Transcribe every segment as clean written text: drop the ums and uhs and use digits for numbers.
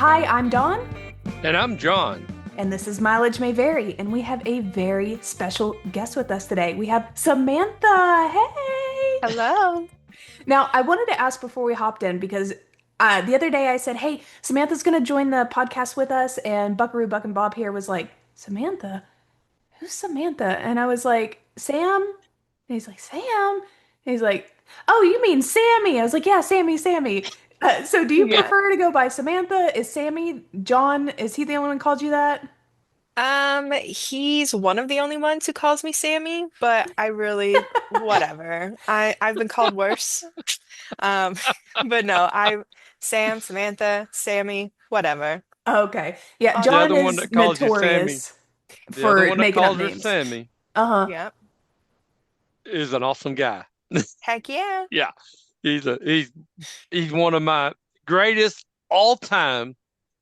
Hi, I'm Dawn, And I'm John. and this is Mileage May Vary, and we have a very special guest with us today. We have Samantha. Hey! Hello. Now, I wanted to ask before we hopped in because the other day I said, "Hey, Samantha's going to join the podcast with us," and Buckaroo Buck and Bob here was like, "Samantha? Who's Samantha?" And I was like, "Sam." And he's like, "Sam." And he's like, "Oh, you mean Sammy?" I was like, "Yeah, Sammy, Sammy." So do you Yeah. prefer to go by Samantha? Is Sammy John? Is he the only one who called you that? He's one of the only ones who calls me Sammy, but I really, whatever. I've been called worse. Um, but no, Sam, Samantha, Sammy, whatever. Okay. Yeah, All The good. John other one is that calls you Sammy, notorious the other for one that making up calls her names. Sammy Uh-huh. Yep. is an awesome guy. Heck yeah. Yeah. He's one of my greatest all-time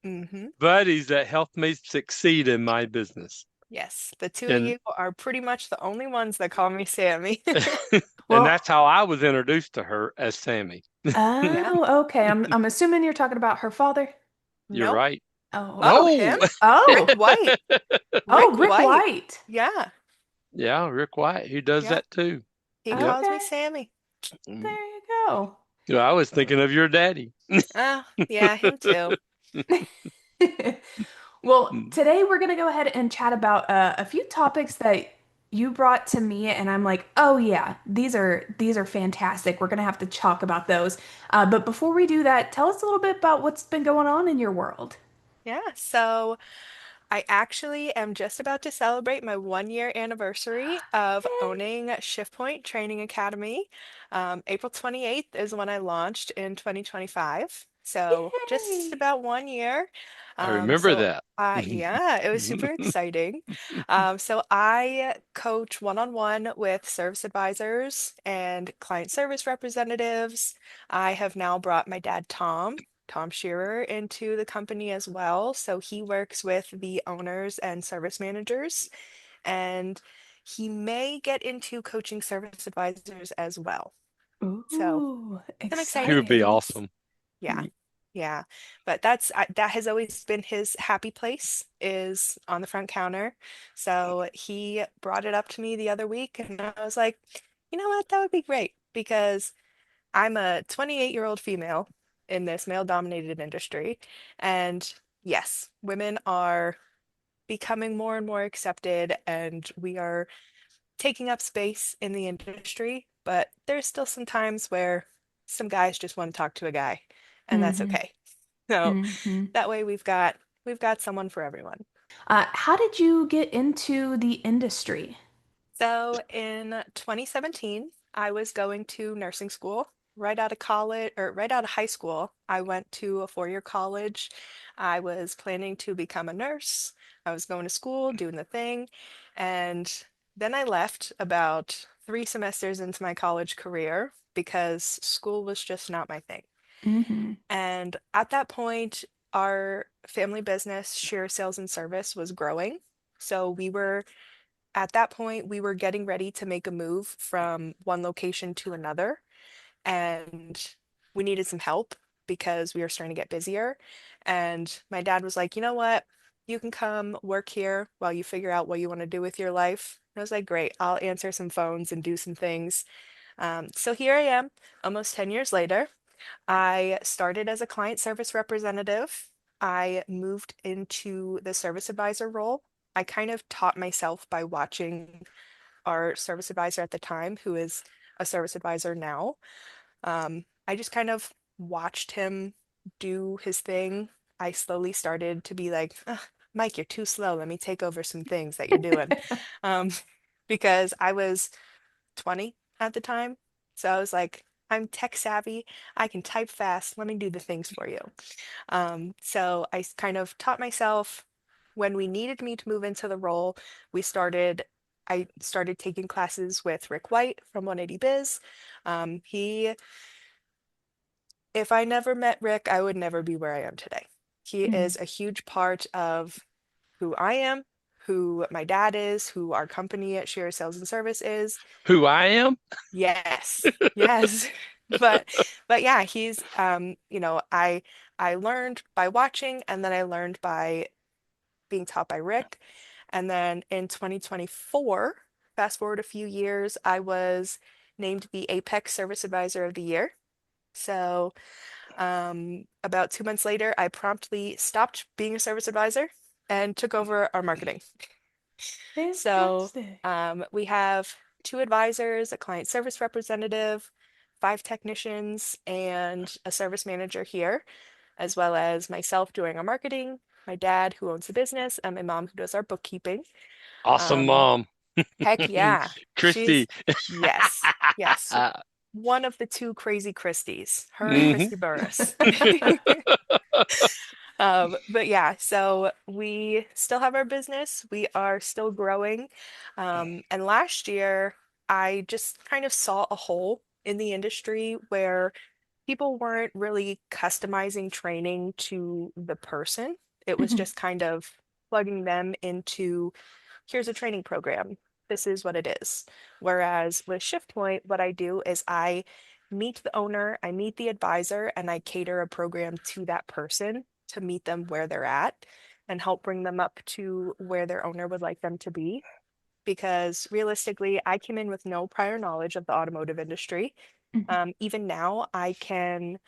hmm buddies that helped me succeed in my business. Yes, the two of And you are pretty much the only ones that call me Sammy. and Well, that's how I was introduced to her as Sammy. Yeah. oh, okay. I'm assuming you're talking about her father. You're Nope. right. Oh, Oh, okay. him? No. Rick Oh, White. oh, Rick Rick White. White. Yeah. Yeah, Rick White, he does Yeah. that too. He Yep. calls me Okay, Sammy. there Mm. you go. Yeah, I was thinking of your daddy. Oh, yeah, him too. Well, today we're going to go ahead and chat about a few topics that you brought to me, and I'm like, oh yeah, these are fantastic. We're going to have to talk about those. But before we do that, tell us a little bit about what's been going on in your world. Yeah, so I actually am just about to celebrate my 1 year anniversary of Yay! owning ShiftPoint Training Academy. April 28th is when I launched in 2025. So just Yay! about 1 year. I remember So that. yeah, it was super exciting. So I coach one-on-one with service advisors and client service representatives. I have now brought my dad, Tom Shearer, into the company as well. So he works with the owners and service managers, and he may get into coaching service advisors as well. So Ooh, some He exciting would be exciting. things. awesome. Yeah. Yeah. But that has always been his happy place is on the front counter. So he brought it up to me the other week and I was like, you know what? That would be great because I'm a 28-year-old female in this male-dominated industry. And yes, women are becoming more and more accepted, and we are taking up space in the industry. But there's still some times where some guys just want to talk to a guy, and that's Hmm. okay. So Hmm. that way we've got someone for everyone. How did you get into the industry? So in 2017, I was going to nursing school. Right out of college or right out of high school, I went to a 4 year college. I was planning to become a nurse. I was going to school, doing the thing. And then I left about 3 semesters into my college career because school was just not my thing. Hmm. And at that point, our family business, Share Sales and Service, was growing. So at that point, we were getting ready to make a move from one location to another, and we needed some help because we were starting to get busier. And my dad was like, you know what? You can come work here while you figure out what you want to do with your life. And I was like, great, I'll answer some phones and do some things. So here I am, almost 10 years later. I started as a client service representative. I moved into the service advisor role. I kind of taught myself by watching our service advisor at the time, who is a service advisor now. I just kind of watched him do his thing. I slowly started to be like, "Ugh, Mike, you're too slow. Let me take over some things that you're doing." Um, because I was 20 at the time. So I was like, I'm tech savvy. I can type fast. Let me do the things for you. So kind of taught myself when we needed me to move into the role. We started, I started taking classes with Rick White from 180 Biz. He, if I never met Rick, I would never be where I am today. He is a huge part of who I am, who my dad is, who our company at Share Sales and Service is. Who I am? Yes, yes. But but yeah, he's I I learned by watching, and then I learned by being taught by Rick. And then in 2024, fast forward a few years, I was named the Apex Service Advisor of the Year. So about 2 months later, I promptly stopped being a service advisor and took over our marketing. So Fantastic. we have two advisors, a client service representative, five technicians, and a service manager here, as well as myself doing our marketing, my dad who owns the business, and my mom who does our bookkeeping. Awesome Um, mom. heck yeah, she's Christy. yes, yes, one of the two crazy Christies, her and Hmm. Christy Burris. But yeah, so we still have our business. We are still growing. And last year, I just kind of saw a hole in the industry where people weren't really customizing training to the person. It was Mhm, just kind of plugging them into here's a training program. This is what it is. Whereas with ShiftPoint, what I do is I meet the owner, I meet the advisor, and I cater a program to that person to meet them where they're at and help bring them up to where their owner would like them to be. Because realistically, I came in with no prior knowledge of the automotive industry. mhm. Even now, I can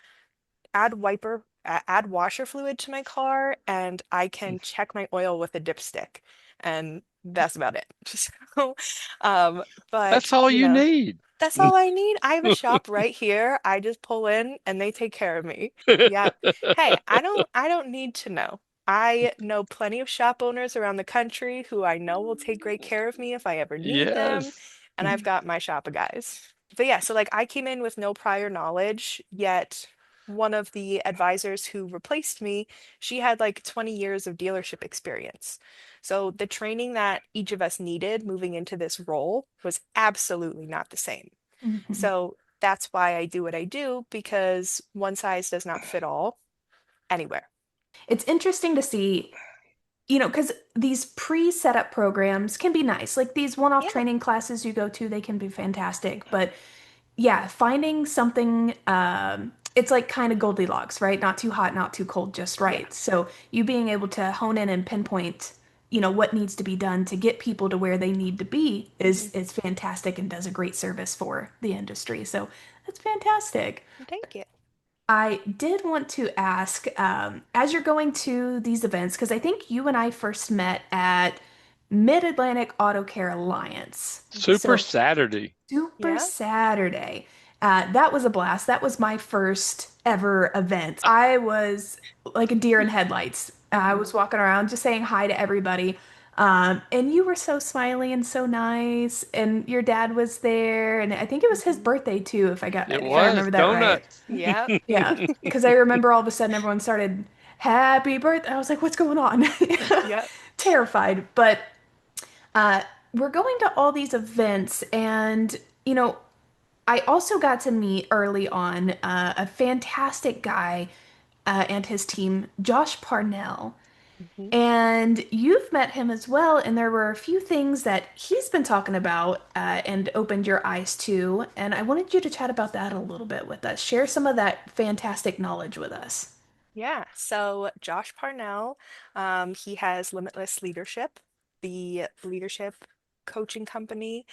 add washer fluid to my car, and I can check my oil with a dipstick, and that's about it. So, um, That's but all you need. that's all I need. I have a shop right here. I just pull in and they take care of me. Yep. Hey, I don't need to know. I know plenty of shop owners around the country who I know will take great care of me if I ever need them, Yes. and I've got my shop of guys. But yeah, so like I came in with no prior knowledge, yet one of the advisors who replaced me, she had like 20 years of dealership experience. So the training that each of us needed moving into this role was absolutely not the same. Mhm. So that's why I do what I do, because one size does not fit all anywhere. It's interesting to see, because these pre-set up programs can be nice. Like these one-off Yeah. training classes you go to, they can be fantastic. But yeah, finding something, it's like kind of Goldilocks, right? Not too hot, not too cold, just Yeah. right. So you being able to hone in and pinpoint, what needs to be done to get people to where they need to be Hmm. is fantastic and does a great service for the industry. So that's fantastic. Thank you. I did want to ask, as you're going to these events, because I think you and I first met at Mid-Atlantic Auto Care Alliance. Super So Saturday. Super Yeah. Saturday. That was a blast. That was my first ever event. I was like a deer in headlights. I was walking around just saying hi to everybody. And you were so smiley and so nice. And your dad was there. And I think it was his Hmm. birthday too, It if I was remember that right. donuts. Yeah. Yeah. Because I remember all of a sudden everyone started, Happy birthday. I was like, what's going on? Yeah. Terrified. But uh, we're going to all these events and I also got to meet early on a fantastic guy and his team, Josh Parnell. Hmm. And you've met him as well, and there were a few things that he's been talking about and opened your eyes to. And I wanted you to chat about that a little bit with us. Share some of that fantastic knowledge with us. Yeah. So Josh Parnell, he has Limitless Leadership, the leadership coaching company.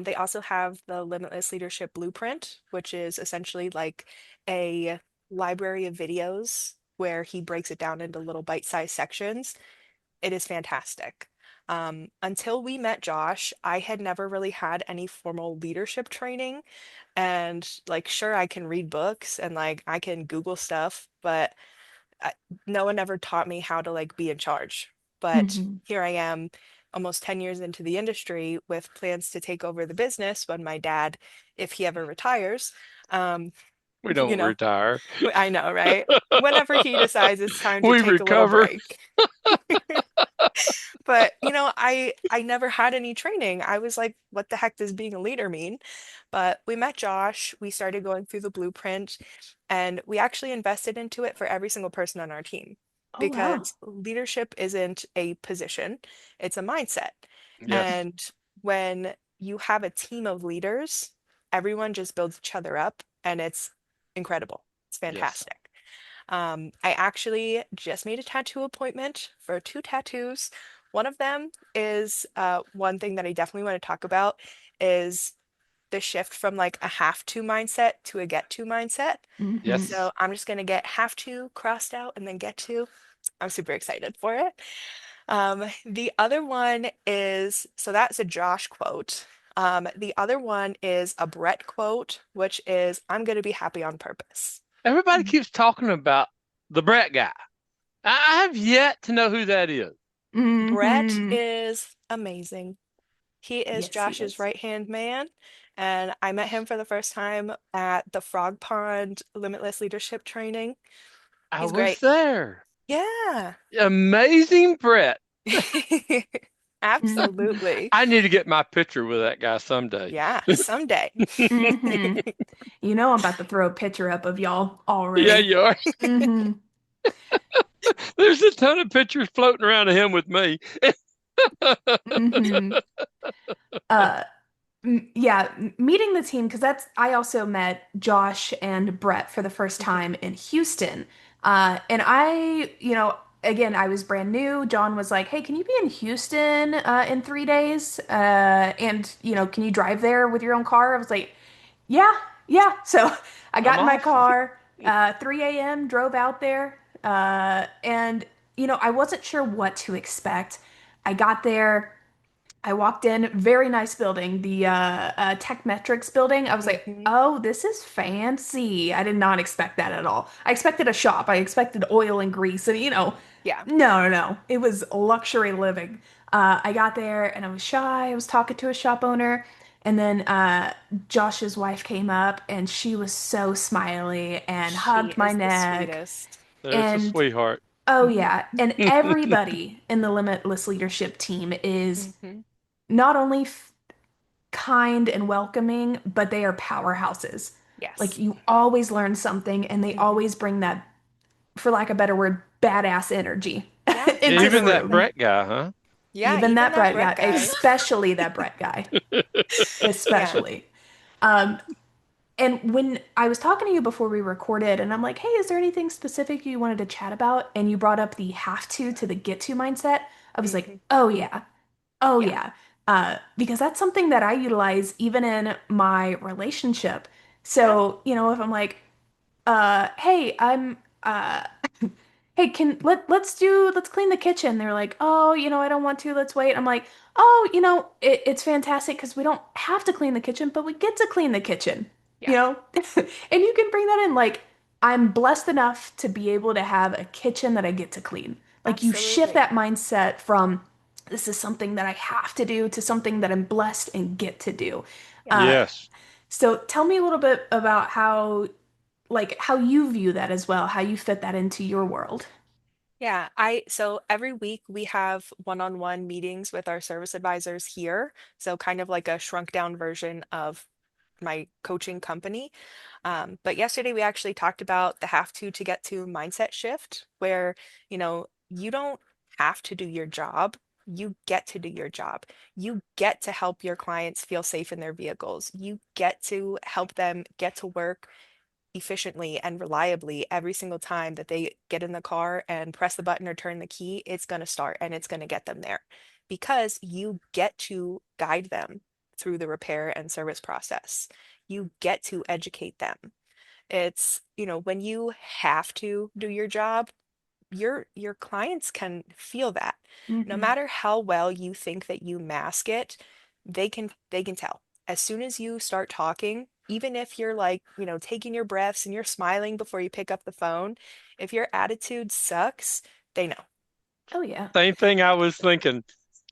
They also have the Limitless Leadership Blueprint, which is essentially like a library of videos where he breaks it down into little bite-sized sections. It is fantastic. Until we met Josh, I had never really had any formal leadership training. And like, sure, I can read books and like I can Google stuff, but I, no one ever taught me how to like be in charge. But Mhm. here I am, almost 10 years into the industry with plans to take over the business when my dad, if he ever retires, um, We you don't know, retire. I know, right? Whenever he decides it's time to We take a little recover. break. But I never had any training. I was like, what the heck does being a leader mean? But we met Josh, we started going through the blueprint, and we actually invested into it for every single person on our team Oh, wow. because leadership isn't a position, it's a mindset. Yes. And when you have a team of leaders, everyone just builds each other up and it's incredible. It's Yes. fantastic. I actually just made a tattoo appointment for 2 tattoos. One of them is one thing that I definitely want to talk about is the shift from like a have to mindset to a get to mindset. Hmm. So Yes. I'm just gonna get have to crossed out and then get to. I'm super excited for it. The other one is, so that's a Josh quote. The other one is a Brett quote, which is, I'm going to be happy on purpose. Everybody keeps talking about the Brett guy. I have yet to know who that is. Brett Hmm. is amazing. He is Yes, he Josh's is. right-hand man, and I met him for the first time at the Frog Pond Limitless Leadership Training. I He's was great. there. Yeah. Amazing Brett. Hmm. Absolutely. I need to get my picture with that guy someday. Yeah, someday. Hmm. You know I'm about to throw a picture up of y'all Yeah, already. you are. Hmm. There's a ton of pictures floating around of him with me. Hmm. Uh, yeah, meeting the team because that's I also met Josh and Brett for the first Mhm. time in Houston. And again, I was brand new. John was like, "Hey, can you be in Houston in 3 days? And can you drive there with your own car?" I was like, "Yeah, yeah." So I got I'm in my off. car, 3 a.m., drove out there, and I wasn't sure what to expect. I got there. I walked in, very nice building, the Tech Metrics building. I was like, Mhm. oh, this is fancy. I did not expect that at all. I expected a shop. I expected oil and grease, and Yeah. no, no, no. It was luxury living. I got there and I was shy. I was talking to a shop owner, and then Josh's wife came up, and she was so smiley and She hugged my is the neck. sweetest. There's a And sweetheart. oh yeah, and everybody in the Limitless Leadership team is Mhm. not only kind and welcoming, but they are powerhouses. Like Yes. you always learn something, and they Mhm. always bring that, for lack of a better word, badass energy Yeah, into the Even that room. Brett guy, huh? yeah, Even even that that Brett Brett guy, guy. especially that Brett guy, Yeah. especially. Um, and when I was talking to you before we recorded, and I'm like, hey, is there anything specific you wanted to chat about? And you brought up the have to the get to mindset. I was like, Mhm. oh yeah. Oh Yeah. yeah. Because that's something that I utilize even in my relationship. Yeah. So, if I'm like, hey, uh hey, let's clean the kitchen. They're like, oh, I don't want to, let's wait. I'm like, oh, it's fantastic because we don't have to clean the kitchen, but we get to clean the kitchen, you Yeah. know? And you can bring that in, like, I'm blessed enough to be able to have a kitchen that I get to clean. Like you shift Absolutely. that mindset from this is something that I have to do to something that I'm blessed and get to do. Yeah. Uh, Yes. so tell me a little bit about how you view that as well, how you fit that into your world. Yeah, so every week we have one-on-one meetings with our service advisors here. So kind of like a shrunk down version of my coaching company. But yesterday we actually talked about the have to get to mindset shift, where, you don't have to do your job. You get to do your job. You get to help your clients feel safe in their vehicles. You get to help them get to work efficiently and reliably every single time that they get in the car and press the button or turn the key, it's going to start and it's going to get them there because you get to guide them through the repair and service process. You get to educate them. It's, when you have to do your job, your clients can feel that. No Hmm. matter how well you think that you mask it, they can tell. As soon as you start talking, even if you're like, taking your breaths and you're smiling before you pick up the phone, if your attitude sucks, they know. Oh yeah. Same thing I was thinking.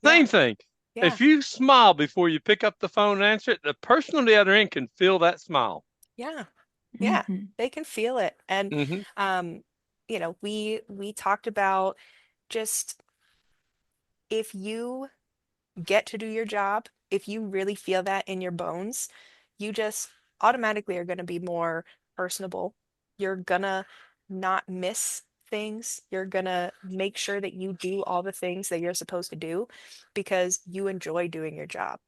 Yeah. Same thing. Yeah. If you smile before you pick up the phone and answer it, the person on the other end can feel that smile. Yeah. Yeah. Hmm. They can feel it. And Hmm. um, we talked about just if you get to do your job, if you really feel that in your bones, you just automatically are going to be more personable. You're gonna not miss things. You're gonna make sure that you do all the things that you're supposed to do because you enjoy doing your job.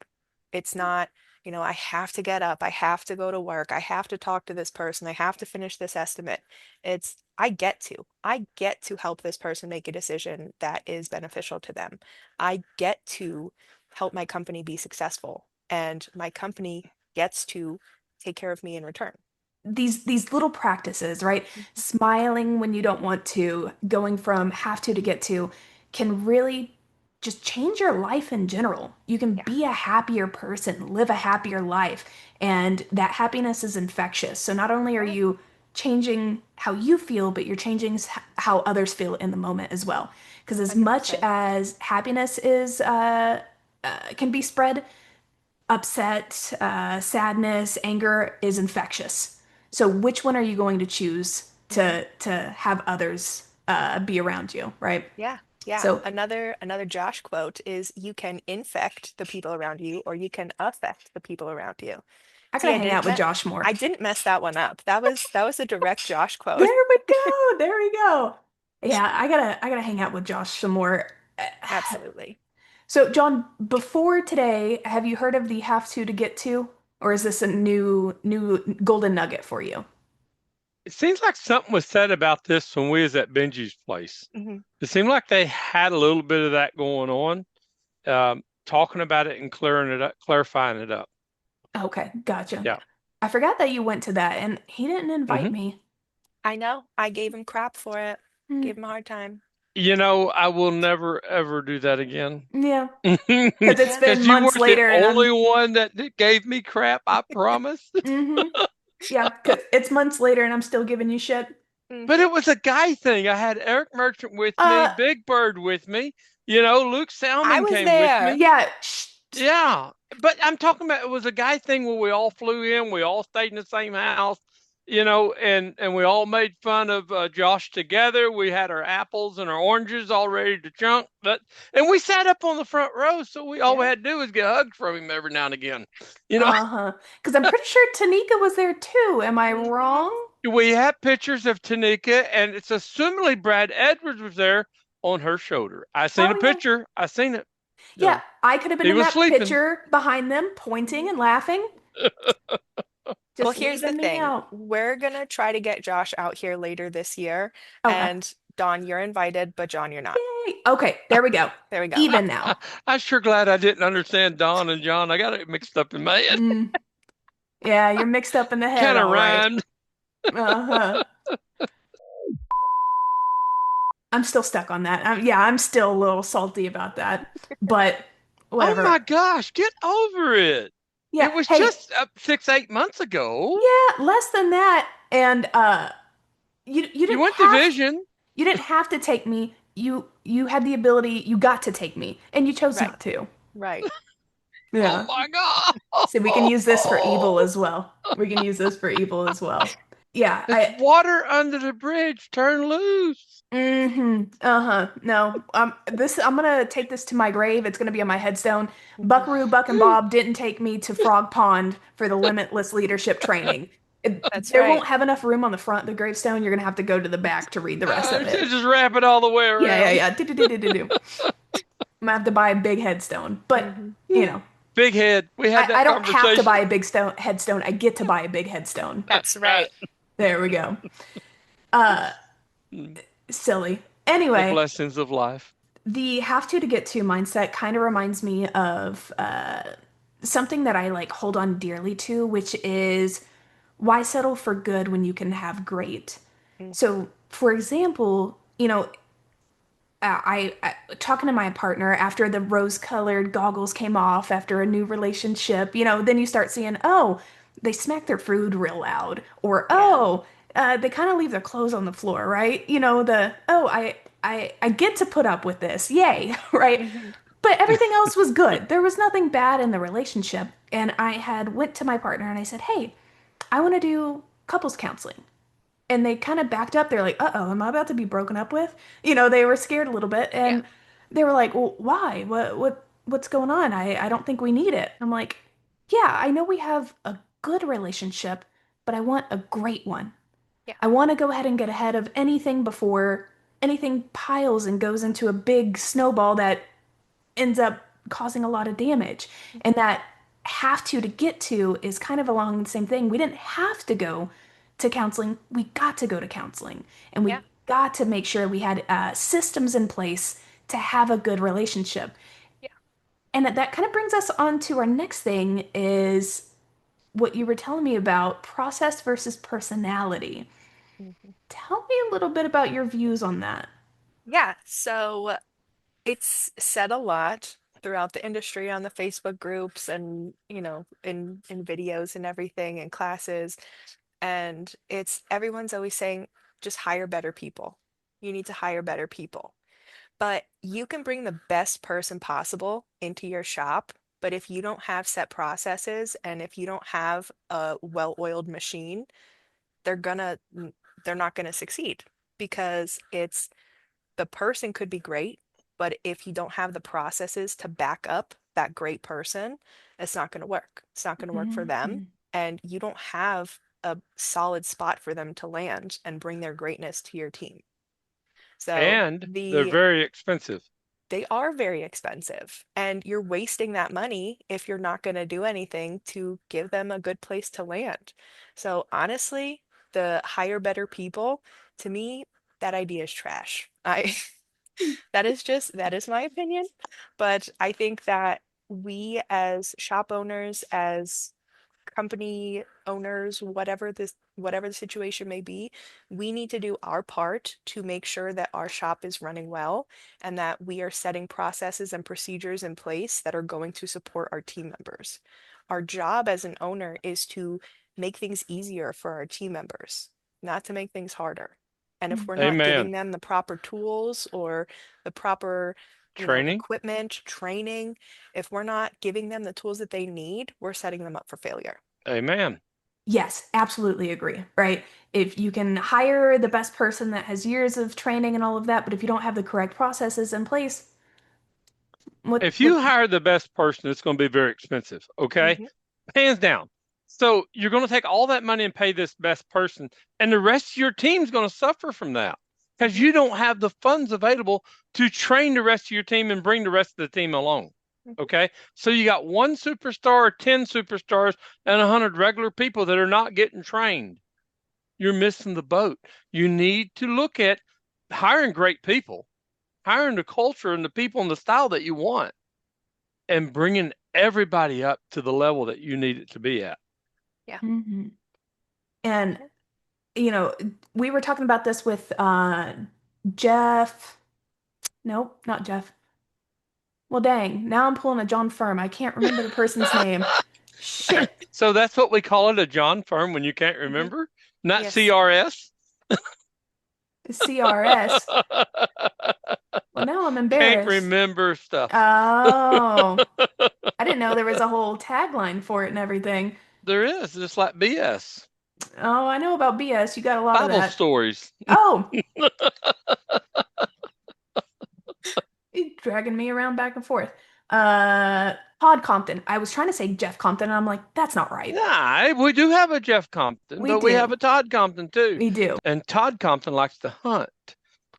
It's not, I have to get up, I have to go to work, I have to talk to this person, I have to finish this estimate. I get to help this person make a decision that is beneficial to them. I get to help my company be successful, and my company gets to take care of me in return. These little practices, right? Mhm. Smiling when you don't want to, going from have to get to, can really just change your life in general. You can Yeah, be a happier person, live a happier life, and that happiness is infectious. So not only are right. you changing how you feel, but you're changing how others feel in the moment as well. Because as much 100%. as happiness is can be spread, upset, sadness, anger is infectious. So which one are you going to choose Mhm. to have others be around you, right? Yeah, yeah. So Another Josh quote is, you can infect the people around you, or you can affect the people around you. I See, gotta hang out with Josh I more. didn't mess that one up. That was a direct Josh There quote. we go. There we go. Yeah, I gotta hang out with Josh some more. Absolutely. So, John, before today, have you heard of the have to get to, or is this a new golden nugget for you? It seems like something was said about this when we was at Benji's place. Hmm. It seemed like they had a little bit of that going on, talking about it and clearing it up, clarifying it up. Okay, gotcha. Yeah. I forgot that you went to that, and he didn't invite Hmm. me. I know. I gave him crap for it. Hmm. Gave him a hard time. I will never ever do that again. Yeah, because it's Yeah. been Because you months weren't the later, and only I'm. one that gave me crap, I promise. Yeah, because it's months later, and I'm still giving you shit. But Hmm. it was a guy thing. I had Eric Merchant with me, Uh, Big Bird with me, Luke I Salmon was came with there. me. yeah, Yeah, but I'm talking about, it was a guy thing where we all flew in, we all stayed in the same house, and we all made fun of Josh together. We had our apples and our oranges all ready to chunk, and we sat up on the front row, so we all we Yeah. had to do was get hugs from him every now and again. You know, uh-huh. Because I'm pretty sure Tanika was there too. Am I Hmm. wrong? we have pictures of Tanika, and it's assumedly Brad Edwards was there on her shoulder. I seen a Oh yeah. picture. I seen it. Yeah, So I could have been he in was that sleeping. picture behind them, pointing Hmm. and laughing, Well, just here's the leaving me thing. out. We're gonna try to get Josh out here later this year. Okay. And Dawn, you're invited, but John, you're not. Yay. Okay, there we go. There we go. Even now. I'm sure glad I didn't understand Don and John. I got it mixed up in my head. Mm, yeah, you're mixed up in the head, Kind of all right. rhymed. Uh-huh. I'm still stuck on that. Yeah, I'm still a little salty about that, but Oh whatever. my gosh, get over it. Yeah, It was hey, just 6, 8 months ago. yeah, less than that. And you You didn't went to have Vision. to take me. You had the ability, you got to take me, and you chose Right, not to. right. Oh Yeah. my God. So we can use this for evil as well. We can use this for evil as well. Yeah, It's water under the bridge. Turn loose. uh-huh. No. I'm gonna take this to my grave. It's gonna be on my headstone. Buckaroo, Buck and Bob didn't take me to Frog Pond for the limitless leadership training. That's There right. won't have enough room on the front of the gravestone. You're gonna have to go to the back to read the rest I of should it. just wrap it all the way Yeah, yeah, around. yeah. Do-do-do-do-do-do. I'm gonna have to buy a big headstone. But, Hmm. you know, Big head. We had I that don't have to conversation. buy a big stone headstone. I get to buy a big headstone. That's Right. right. There we go. Uh, silly. The Anyway, blessings of life. the have to get to mindset kind of reminds me of something that I like hold on dearly to, which is why settle for good when you can have great? Hmm. So, for example, I talking to my partner after the rose-colored goggles came off after a new relationship, then you start seeing, oh, they smack their food real loud, or Yeah. oh, they kind of leave their clothes on the floor, right? I get to put up with this, yay, right? Hmm. But everything else was good. There was nothing bad in the relationship, and I had went to my partner and I said, hey, I want to do couples counseling, and they kind of backed up. They're like, "Uh-oh, am I about to be broken up with?" They were scared a little bit, Yeah. and they were like, "Well, why? What's going on? I don't think we need it." I'm like, "Yeah, I know we have a good relationship, but I want a great one. Yeah. I want to go ahead and get ahead of anything before anything piles and goes into a big snowball that ends up causing a lot of damage." And that have to get to is kind of along the same thing. We didn't have to go to counseling. We got to go to counseling, and Yeah. we got to make sure we had systems in place to have a good relationship. Yeah. And that kind of brings us on to our next thing is what you were telling me about process versus personality. Mhm. Tell me a little bit about your views on that. Yeah. So it's said a lot throughout the industry on the Facebook groups and, in videos and everything and classes. And it's everyone's always saying, just hire better people. You need to hire better people. But you can bring the best person possible into your shop. But if you don't have set processes and if you don't have a well-oiled machine, they're gonna, they're not gonna succeed because the person could be great, but if you don't have the processes to back up that great person, it's not going to work. It's not going to work for them. Mhm. And you don't have a solid spot for them to land and bring their greatness to your team. So And they're very expensive. they are very expensive, and you're wasting that money if you're not going to do anything to give them a good place to land. So honestly, the hire better people, to me, that idea is trash. I that is my opinion, but I think that we as shop owners, as company owners, whatever the situation may be, we need to do our part to make sure that our shop is running well and that we are setting processes and procedures in place that are going to support our team members. Our job as an owner is to make things easier for our team members, not to make things harder. And if we're not Amen. giving them the proper tools or the proper, Training. equipment, training, if we're not giving them the tools that they need, we're setting them up for failure. Amen. Yes, absolutely agree, right? If you can hire the best person that has years of training and all of that, but if you don't have the correct processes in place, If what you hire the best person, it's going to be very expensive. Okay. Hmm. Hands down. So you're going to take all that money and pay this best person, and the rest of your team's going to suffer from that because Hmm. you don't have the funds available to train the rest of your team and bring the rest of the team along. Hmm. Okay. So you got one superstar, 10 superstars, and 100 regular people that are not getting trained. You're missing the boat. You need to look at hiring great people, hiring the culture and the people and the style that you want, and bringing everybody up to the level that you need it to be at. Yeah. Mhm. And you know, we were talking about this with Jeff. Nope, not Jeff. Well, dang, now I'm pulling a John Firm. I can't remember the person's name. Shit. So that's what we call it, a John firm when you can't Hmm. remember, not Yes. CRS. CRS. Well, now I'm Can't embarrassed. remember stuff. Oh, I didn't know there was a whole tagline for it and everything. There is, just like BS. Oh, I know about BS. You got a lot of Bible that. stories. Oh, you dragging me around back and forth. Todd Compton. I was trying to say Jeff Compton, and I'm like, that's not right. Yeah, we do have a Jeff Compton, We but we have do. a Todd Compton too. We do. And Todd Compton likes to hunt.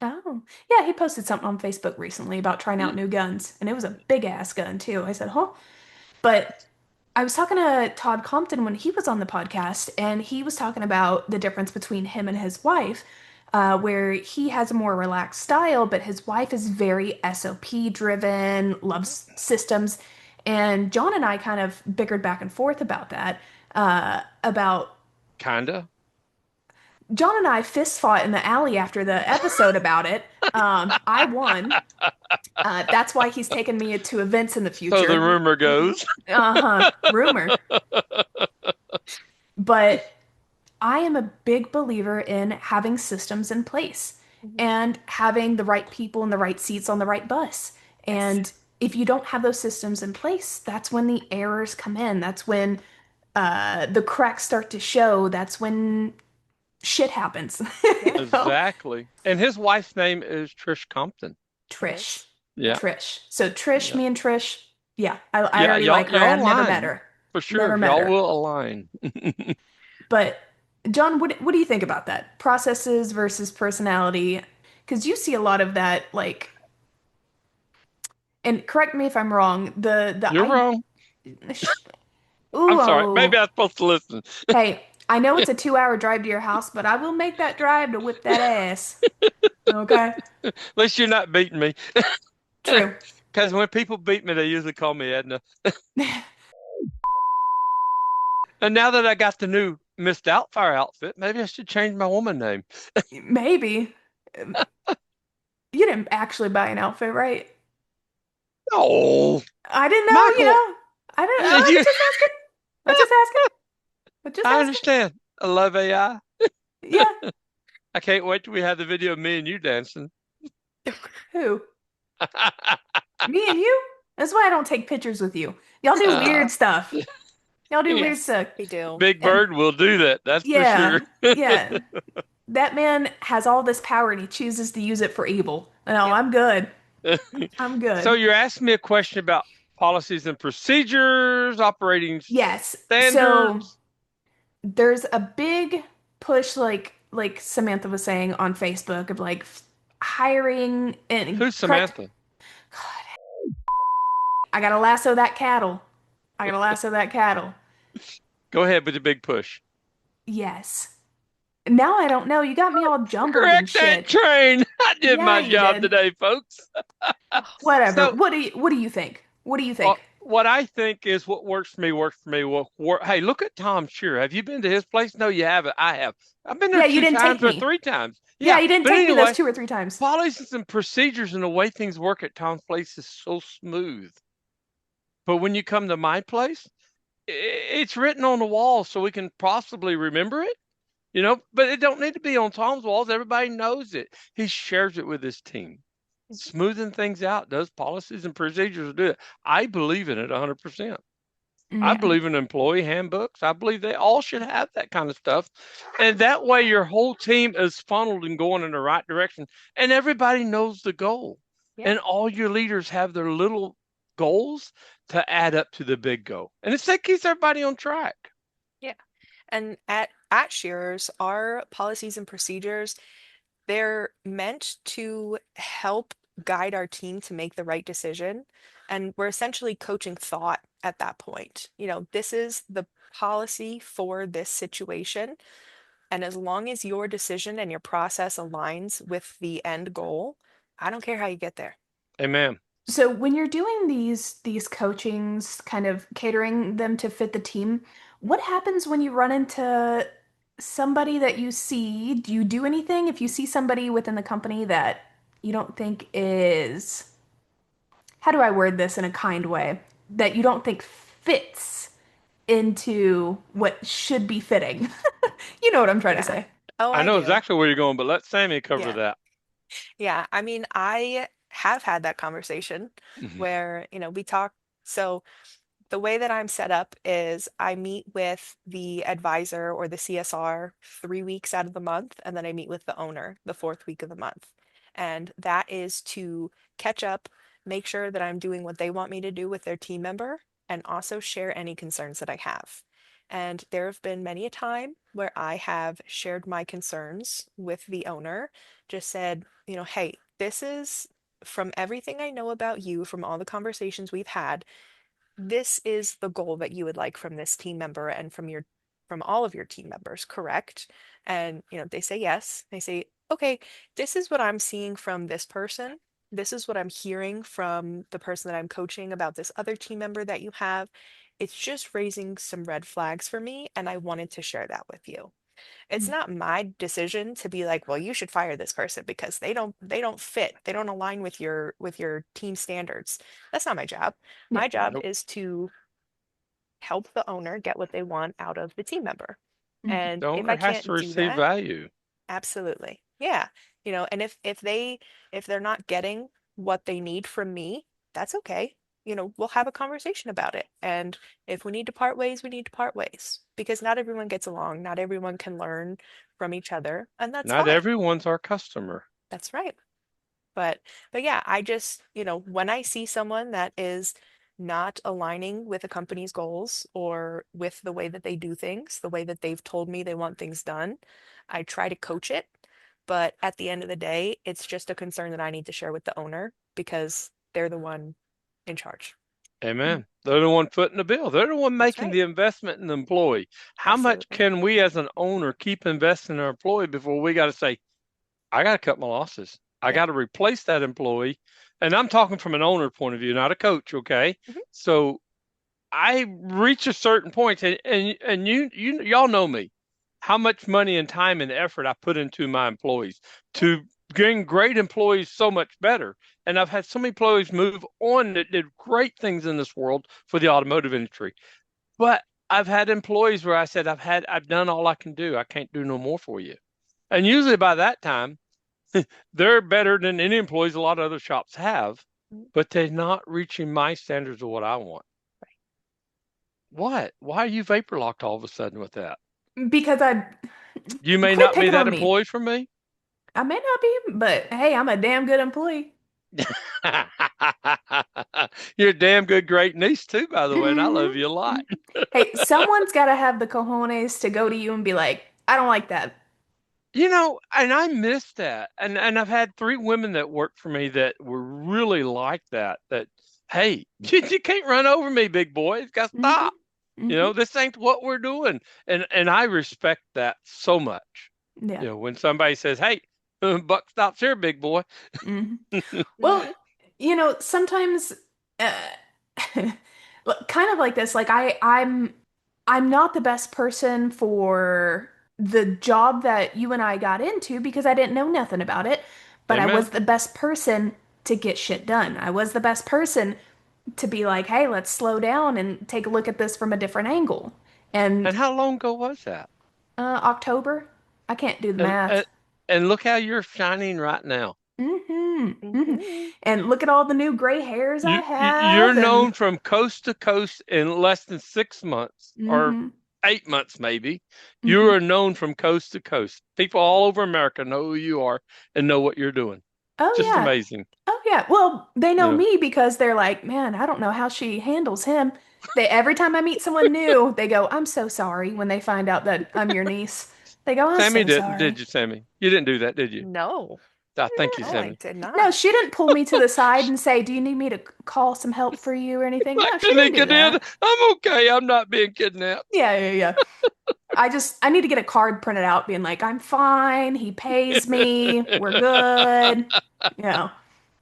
Oh, yeah, he posted something on Facebook recently about trying out new guns, and it was a big ass gun too. I said, huh? But I was talking to Todd Compton when he was on the podcast, and he was talking about the difference between him and his wife, where he has a more relaxed style, but his wife is very SOP driven, loves systems. And John and I kind of bickered back and forth about that. About Kinda. John and I fist fought in the alley after the episode about it. I won. That's why he's taken me to events in the So the future. rumor goes. Uh-huh. Rumor. But I am a big believer in having systems in place Hmm. and having the right people in the right seats on the right bus. Yes. And if you don't have those systems in place, that's when the errors come in. That's when the cracks start to show. That's when shit happens. Yeah, You know? Exactly. And his wife's name is Trish Compton. it Trish. is. Yeah. Trish. So Trish, Yeah. me and Trish, yeah, I Yeah, already like her. y'all I've never met align her. for Never sure. met Y'all her. will align. But John, what do you think about that? Processes versus personality? Because you see a lot of that, like, and correct me if I'm wrong. The You're I wrong. Ooh, I'm sorry. Maybe oh. I'm supposed to listen. Hey, I know it's a 2 hour drive to your house, but I will make that drive to whip that ass. Okay? At least you're not beating me. True. Because when people beat me, they usually call me Edna. And now that I got the new Miss Doubtfire outfit, maybe I should change my woman name. Maybe. Um, You didn't actually buy an outfit, right? Oh, I didn't know, Michael, I didn't, I'm you, just asking. I'm just asking. I'm just I asking. understand. I love AI. Yeah. I can't wait till we have the video of me and you dancing. Who? Me and you? That's why I don't take pictures with you. Y'all do Uh, weird stuff. Y'all do weird Yes, stuff. we do. Big And Bird will do that. That's for sure. yeah, yeah. That man has all this power and he chooses to use it for evil. No, Yep. I'm good. I'm So good. you're asking me a question about policies and procedures, operating Yes. So standards. there's a big push, like Samantha was saying on Facebook, of like hiring and Who's correct. Samantha? I gotta lasso that cattle. I gotta lasso that cattle. Go ahead with the big push. Yes. Now I don't know. You got me all jumbled and Correct that shit. train. I did Yeah, my you job did. today, folks. Whatever. So, What do you think? What do you think? what I think is what works for me works for me. Hey, look at Tom Shearer. Have you been to his place? No, you haven't. I have. I've been there Yeah, you two didn't take times or me. three times. Yeah, Yeah, you didn't but take me those anyway, 2 or 3 times. policies and procedures and the way things work at Tom's place is so smooth. But when you come to my place, it's written on the wall so we can possibly remember it, but it don't need to be on Tom's walls. Everybody knows it. He shares it with his team. Smoothing things out, does policies and procedures do it. I believe in it 100%. I Yeah. believe in employee handbooks. I believe they all should have that kind of stuff. And that way your whole team is funneled and going in the right direction and everybody knows the goal. Yep. And all your leaders have their little goals to add up to the big goal. And that keeps everybody on track. Yeah. And at Shearers, our policies and procedures, they're meant to help guide our team to make the right decision. And we're essentially coaching thought at that point. This is the policy for this situation. And as long as your decision and your process aligns with the end goal, I don't care how you get there. Amen. So when you're doing these coachings, kind of catering them to fit the team, what happens when you run into somebody that you see? Do you do anything if you see somebody within the company that you don't think is, how do I word this in a kind way, that you don't think fits into what should be fitting? You know what I'm trying to Yeah. say. Oh, I I know do. exactly where you're going, but let Sammy cover Yeah. that. Yeah. I mean, I have had that conversation Mhm. where, we talk. So the way that I'm set up is I meet with the advisor or the CSR 3 weeks out of the month, and then I meet with the owner the fourth week of the month. And that is to catch up, make sure that I'm doing what they want me to do with their team member, and also share any concerns that I have. And there have been many a time where I have shared my concerns with the owner, just said, hey, this is from everything I know about you, from all the conversations we've had, this is the goal that you would like from this team member and from all of your team members, correct? And they say yes. They say, okay, this is what I'm seeing from this person. This is what I'm hearing from the person that I'm coaching about this other team member that you have. It's just raising some red flags for me, and I wanted to share that with you. It's not my decision to be like, well, you should fire this person because they don't fit. They don't align with your team standards. That's not my job. Yeah. My job Nope. is to help the owner get what they want out of the team member. Mhm. And The if owner I has to can't do receive that, value. absolutely. Yeah. And if they're not getting what they need from me, that's okay. We'll have a conversation about it. And if we need to part ways, we need to part ways because not everyone gets along. Not everyone can learn from each other, and that's Not fine. everyone's our customer. That's right. But yeah, I just, when I see someone that is not aligning with a company's goals or with the way that they do things, the way that they've told me they want things done, I try to coach it. But at the end of the day, it's just a concern that I need to share with the owner because they're the one in charge. Amen. They're the one footing the bill. They're the one That's making right. the investment in the employee. How much Absolutely. can we as an owner keep investing in our employee before we got to say, I got to cut my losses. I Yep. got to replace that employee. And I'm talking from an owner point of view, not a coach. Okay. Mhm. So I reach a certain point, and y'all know me, how much money and time and effort I put into my employees Yep. to getting great employees so much better. And I've had so many employees move on that did great things in this world for the automotive industry. But I've had employees where I said, I've done all I can do. I can't do no more for you. And usually by that time, they're better than any employees a lot of other shops have, Mm. but they're not reaching my standards of what I want. What? Why are you vapor locked all of a sudden with that? Because I You may quit not be picking that on me. employee for me. I may not be, but hey, I'm a damn good employee. You're a damn good great niece too, by the way, and I hmm love you a lot. Hey, someone's got to have the cojones to go to you and be like, I don't like that. And I miss that. And I've had three women that worked for me that were really like that. That, hey, you can't run over me, big boy. It's got to hmm stop. hmm This ain't what we're doing. And I respect that so much. Yeah. When somebody says, hey, buck stops here, big boy. hmm Well, Mhm. sometimes uh, kind of like this, like I'm not the best person for the job that you and I got into because I didn't know nothing about it, but I was Amen. the best person to get shit done. I was the best person to be like, "Hey, let's slow down and take a look at this from a different angle." And And how long ago was that? October, I can't do the And, math. and and look how you're shining right now. Mhm. And look at all the new gray hairs I You're have and known from coast to coast in less than 6 months or hmm 8 months, maybe. You hmm are known from coast to coast. People all over America know who you are and know what you're doing. Oh Just yeah. amazing. Oh yeah. Well, they You know know, me because they're like, "Man, I don't know how she handles him." They every time I meet someone new, they go, "I'm so sorry" when they find out that I'm your niece. They go, "I'm Sammy so didn't, did sorry." you, Sammy? You didn't do that, did you? No. Thank you, No, I Sammy. did No, not. she didn't pull me to the side and say, "Do you need me to call some help for you or anything?" Like No, she didn't do Tanika did. that. I'm okay. I'm not being kidnapped. Yeah, yeah, yeah. I need to get a card printed out being like, I'm fine, he pays me, we're good. You know,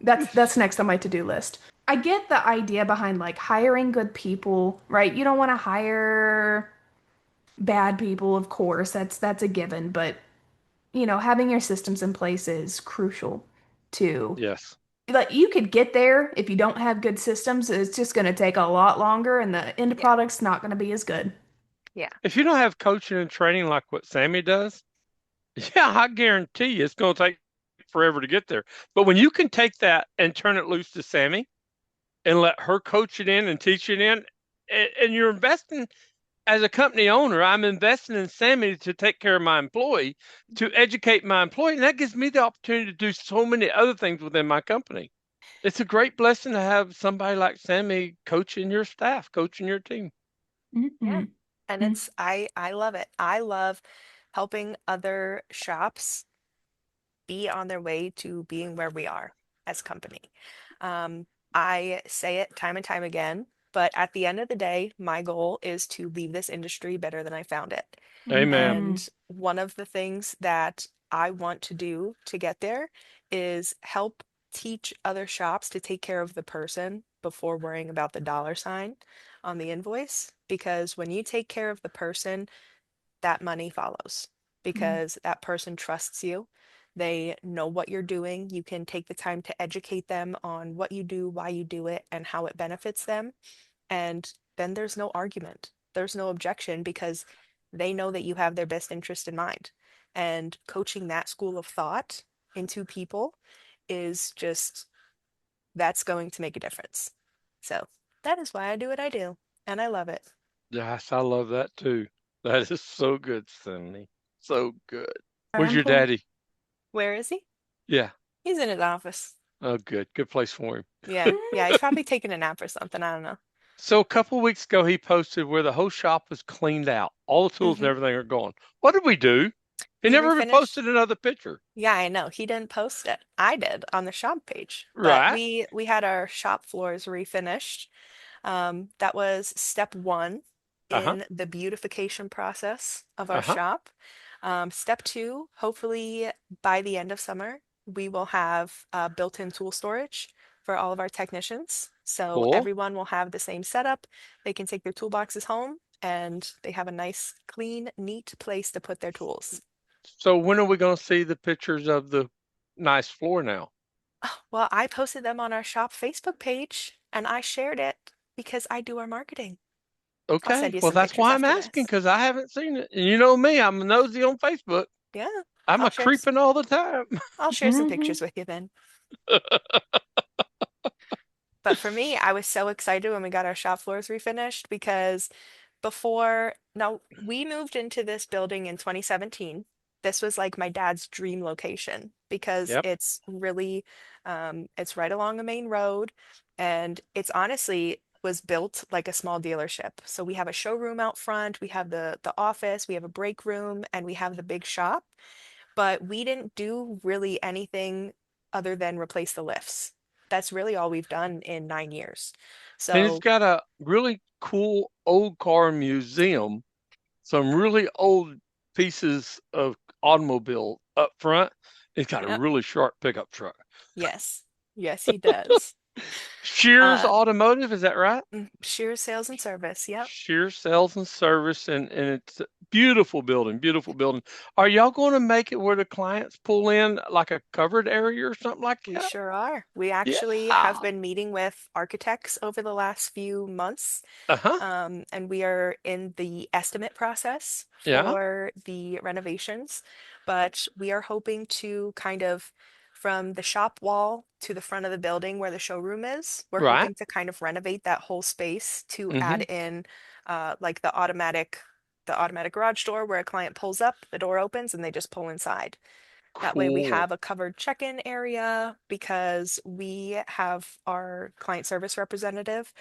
that's next on my to-do list. I get the idea behind like hiring good people, right? You don't want to hire bad people, of course. That's a given, but having your systems in place is crucial too. Yes. Like you could get there if you don't have good systems, it's just going to take a lot longer and the end Yeah. product's not going to be as good. Yeah. If you don't have coaching and training like what Sammy does, yeah, I guarantee you it's going to take forever to get there. But when you can take that and turn it loose to Sammy and let her coach it in and teach it in, and you're investing as a company owner, I'm investing in Sammy to take care of my employee, to educate my employee, and that gives me the opportunity to do so many other things within my company. It's a great blessing to have somebody like Sammy coaching your staff, coaching your team. Yeah. hmm And I love it. I love helping other shops be on their way to being where we are as a company. Um, I say it time and time again, but at the end of the day, my goal is to leave this industry better than I found it. Amen. hmm And one of the things that I want to do to get there is help teach other shops to take care of the person before worrying about the dollar sign on the invoice. Because when you take care of the person, that money follows because that person trusts you. They know what you're doing. You can take the time to educate them on what you do, why you do it, and how it benefits them. And then there's no argument. There's no objection because they know that you have their best interest in mind. And coaching that school of thought into people is just, that's going to make a difference. So that is why I do what I do. And I love it. Yes, I love that too. That is so good, Stanley. So good. Our Where's your employee. daddy? Where is he? Yeah. He's in his office. Oh, good. Good place for him. Yeah. Yeah. He's probably taking a nap or something. I don't know. So a couple of weeks ago, he posted where the whole shop was cleaned out. All the tools and Hmm. everything are gone. What did we do? He We never even refinished. posted another picture. Yeah, I know. He didn't post it. I did on the shop page, but Right? we had our shop floors refinished. That was step one Uh-huh. in the beautification process of our Uh-huh. shop. Step two, hopefully by the end of summer, we will have built-in tool storage for all of our technicians. So Cool. everyone will have the same setup. They can take their toolboxes home and they have a nice, clean, neat place to put their tools. So when are we going to see the pictures of the nice floor now? Oh, well, I posted them on our shop Facebook page and I shared it because I do our marketing. I'll Okay. send you Well, some that's pictures why I'm after asking this. because I haven't seen it. And you know me, I'm nosy on Facebook. Yeah, I'm I'll a share creeping all the time. I'll share some Hmm. pictures with you then. But for me, I was so excited when we got our shop floors refinished because now we moved into this building in 2017. This was like my dad's dream location because Yep. it's right along a main road and it's honestly was built like a small dealership. So we have a showroom out front, we have the office, we have a break room, and we have the big shop. But we didn't do really anything other than replace the lifts. That's really all we've done in 9 years. And it's So, got a really cool old car museum, some really old pieces of automobile up front. It's got a yep, really sharp pickup truck. yes, yes, he does. Shears Uh, Automotive, is that right? sheer sales and service. Yep. Sheer sales and service, and it's a beautiful building, beautiful building. Are y'all going to make it where the clients pull in like a covered area or something like We that? sure are. We actually have Yeah. been meeting with architects over the last few months, Uh-huh. and we are in the estimate process Yeah. for the renovations. But we are hoping to kind of, from the shop wall to the front of the building where the showroom is, we're Right. hoping to kind of renovate that whole space to add Mm-hmm. in like the automatic garage door where a client pulls up, the door opens, and they just pull inside. That way we Cool. have a covered check-in area because we have our client service representative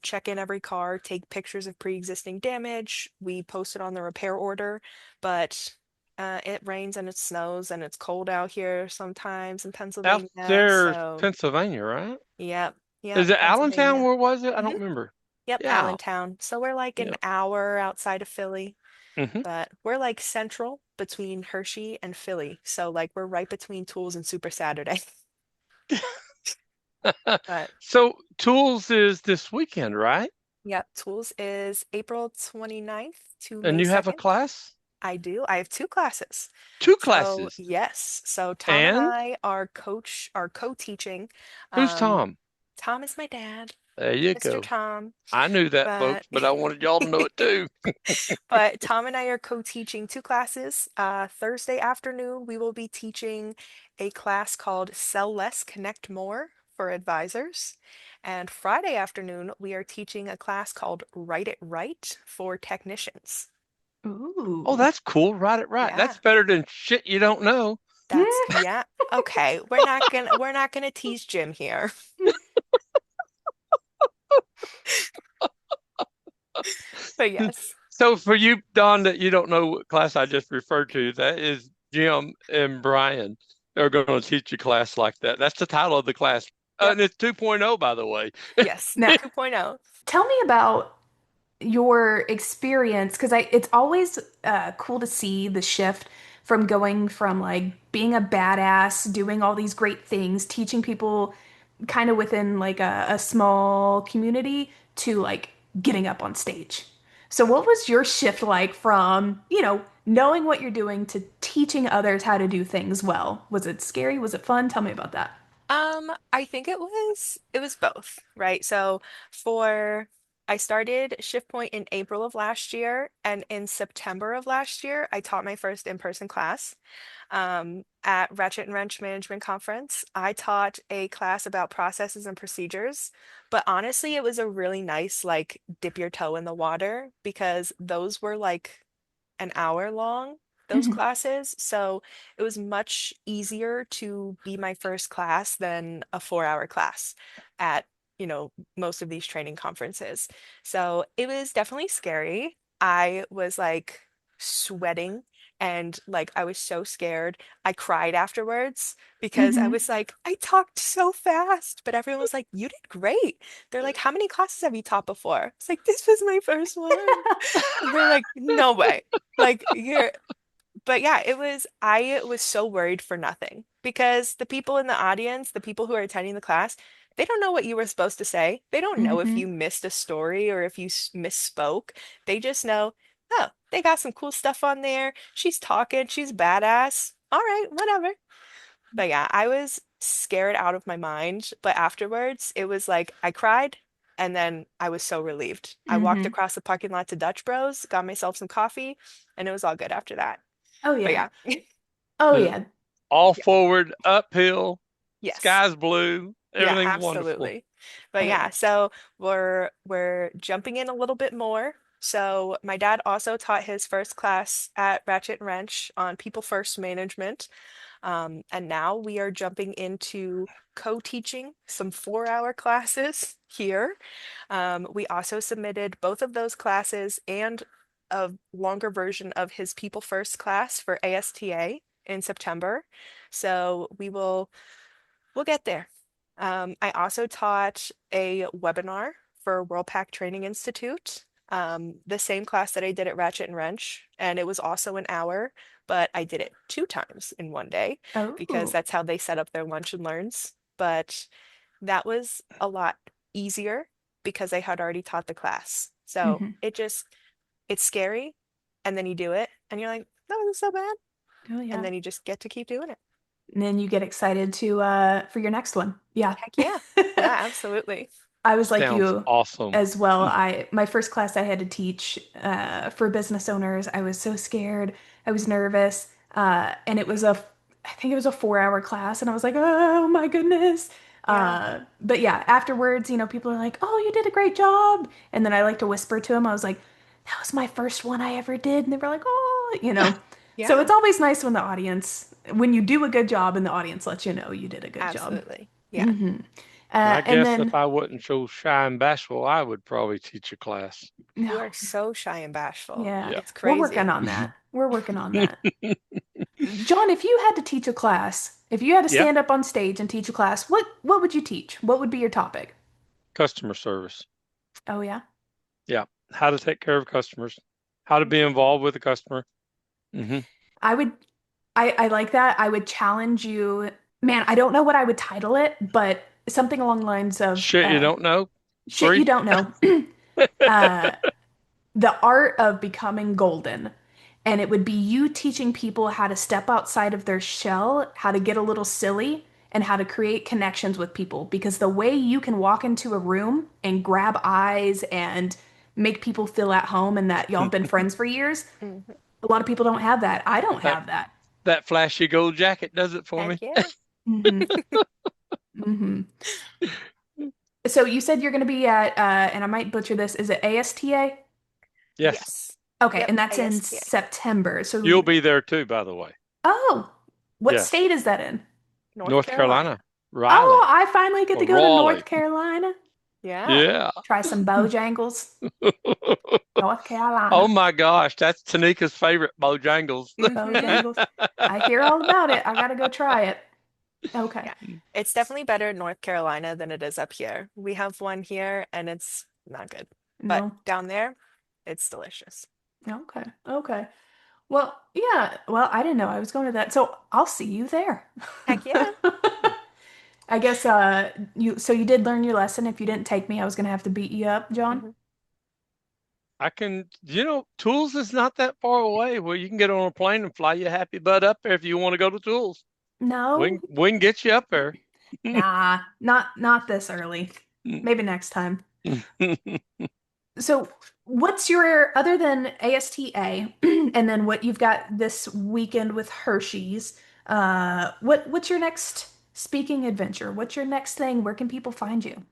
check in every car, take pictures of pre-existing damage. We post it on the repair order, but it rains and it snows and it's cold out here sometimes in Out Pennsylvania. there, So, Pennsylvania, right? yep, Is yep, it Allentown? Pennsylvania. Where was it? I Hmm. don't remember. Yep, Yeah. Allentown. So we're like an Yeah. hour outside of Philly. Mm-hmm. But we're like central between Hershey and Philly. So like we're right between Tools and Super Saturday. But So Tools is this weekend, right? yep, Tools is April 29th to And May you have a 2nd. class? I do. I have two classes. Two So classes. yes. So Tom and And I are co-teaching. who's Um, Tom? Tom is my dad, There you Mr. go. Tom. I knew that, But folks, but I wanted y'all to know it too. But Tom and I are co-teaching two classes. Thursday afternoon, we will be teaching a class called Sell Less, Connect More for advisors. And Friday afternoon, we are teaching a class called Write It Right for technicians. Oh, Ooh. that's cool. Write it right. Yeah, That's better than shit you don't know. yeah. Okay, we're not gonna tease Jim here. But yes. So for you, Don, that you don't know what class I just referred to, that is Jim and Brian are going to teach a class like that. That's the title of the class. Yep. And it's 2.0, by the way. Yes. Now, 2.0. tell me about your experience because I it's always cool to see the shift from going from like being a badass, doing all these great things, teaching people kind of within like a small community to like getting up on stage. So what was your shift like from, knowing what you're doing to teaching others how to do things well? Was it scary? Was it fun? Tell me about that. I think it was both, right? So for I started ShiftPoint in April of last year, and in September of last year, I taught my first in-person class at Ratchet and Wrench Management Conference. I taught a class about processes and procedures, but honestly, it was a really nice like dip your toe in the water because those were like an hour long, those Mhm. classes. So it was much easier to be my first class than a 4 hour class at, most of these training conferences. So it was definitely scary. I was like sweating And like I was so scared. I cried afterwards because I Hmm. was like, I talked so fast, but everyone was like, you did great. They're like, how many classes have you taught before? It's like, this was my first one. And they're like, no way. Like you're but yeah, I was so worried for nothing because the people in the audience, the people who are attending the class, they don't know what you were supposed to say. They don't know if Hmm. you missed a story or if you misspoke. They just know, oh, they got some cool stuff on there. She's talking, she's badass. All right, whatever. But yeah, I was scared out of my mind. But afterwards, it was like I cried and then I was so relieved. I walked Hmm. across the parking lot to Dutch Bros, got myself some coffee, and it was all good after that. Oh But yeah. yeah. Oh The- yeah. all Yeah. forward, uphill, Yes. sky's blue, Yeah, everything's wonderful. absolutely. But Oh yeah, yeah. so we're jumping in a little bit more. So my dad also taught his first class at Ratchet and Wrench on People First Management. And now we are jumping into co-teaching some 4-hour classes here. We also submitted both of those classes and a longer version of his People First class for ASTA in September. So we'll get there. I also taught a webinar for WorldPack Training Institute, the same class that I did at Ratchet and Wrench, and it was also an hour, but I did it 2 times in one day because Oh. that's how they set up their lunch and learns. But that was a lot easier because I had already taught the class. So Hmm. it's scary, and then you do it, and you're like, that wasn't so bad, Oh and yeah. then you just get to keep doing it. And then you get excited to for your next one. Yeah. Heck yeah. Yeah, absolutely. I was like Sounds you awesome. as well. I my first class I had to teach for business owners. I was so scared. I was nervous. And it was I think it was a 4-hour class, and I was like, oh my goodness. Yeah. But yeah, afterwards, people are like, oh, you did a great job. And then I like to whisper to them. I was like, that was my first one I ever did. And they were like, oh. So Yeah, it's always nice when you do a good job and the audience lets you know you did a good job. absolutely. Yeah. Hmm. And I And guess if then, I wasn't so shy and bashful, I would probably teach a class. You no, are so shy and bashful. yeah, Yeah. It's we're working crazy. on that. We're working on that. John, if you had to teach a class, if you had to Yeah. stand up on stage and teach a class, what would you teach? What would be your topic? Customer service. Oh yeah. Yeah. How to take care of customers, how to be involved with the customer. Hmm. I would I like that. I would challenge you. Man, I don't know what I would title it, but something along the lines of Shit you don't know. shit you Three. don't know. uh the art of becoming golden. And it would be you teaching people how to step outside of their shell, how to get a little silly, and how to create connections with people. Because the way you can walk into a room and grab eyes and make people feel at home and that y'all have been friends for years, Mhm. a lot of people don't have that. I don't that have that. that flashy gold jacket does it for Heck me. yeah. Hmm. Hmm. So you said you're going to be at, and I might butcher this, is it ASTA? Yes. Yes. Okay, Yep. and that's in ASTA. September. You'll So, be there too, by the way. oh, what Yes. state is that in? North North Carolina. Carolina. Oh, Raleigh I finally get to or go to North Raleigh. Carolina. Yeah. Yeah. Try some Bojangles. North Oh Carolina. my gosh, that's Tanika's favorite, Bojangles. Hmm. Bojangles. I hear all about it. I gotta go try it. Okay. Yeah. It's definitely better in North Carolina than it is up here. We have one here and it's not good. But No. down there, it's delicious. Okay. Okay. Well, yeah. Well, I didn't know I was going to that. So I'll see you there. Heck yeah. I guess you did learn your lesson. If you didn't take me, I was gonna have to beat you up, John. Hmm. I can, Tools is not that far away where you can get on a plane and fly your happy butt up there if you want to go to Tools. No. We can get you up there. Nah, not this early. Maybe next time. So, what's your other than ASTA, and then what you've got this weekend with Hershey's? What's your next speaking adventure? What's your next thing? Where can people find you?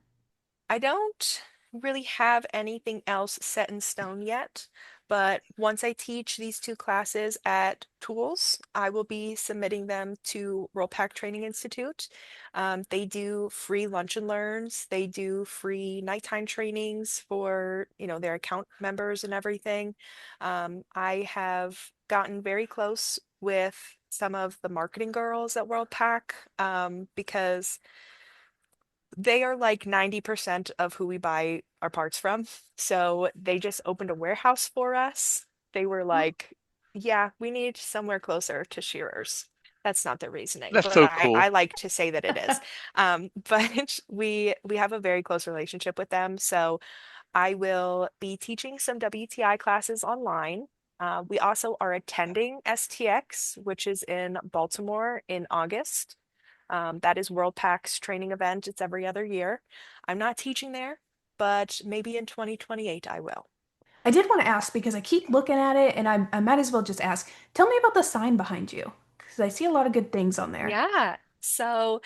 I don't really have anything else set in stone yet, But once I teach these two classes at Tools, I will be submitting them to Worldpac Training Institute. They do free lunch and learns. They do free nighttime trainings for, their account members and everything. I have gotten very close with some of the marketing girls at Worldpac, because they are like 90% of who we buy our parts from. So they just opened a warehouse for us. They were like, yeah, we need somewhere closer to Shearers. That's not their reasoning, That's but so I cool. like to say that it is. But we have a very close relationship with them. So I will be teaching some WTI classes online. We also are attending STX, which is in Baltimore in August. That is WorldPAC's training event. It's every other year. I'm not teaching there, but maybe in 2028 I will. I did want to ask because I keep looking at it and I might as well just ask. Tell me about the sign behind you because I see a lot of good things on there. Yeah. So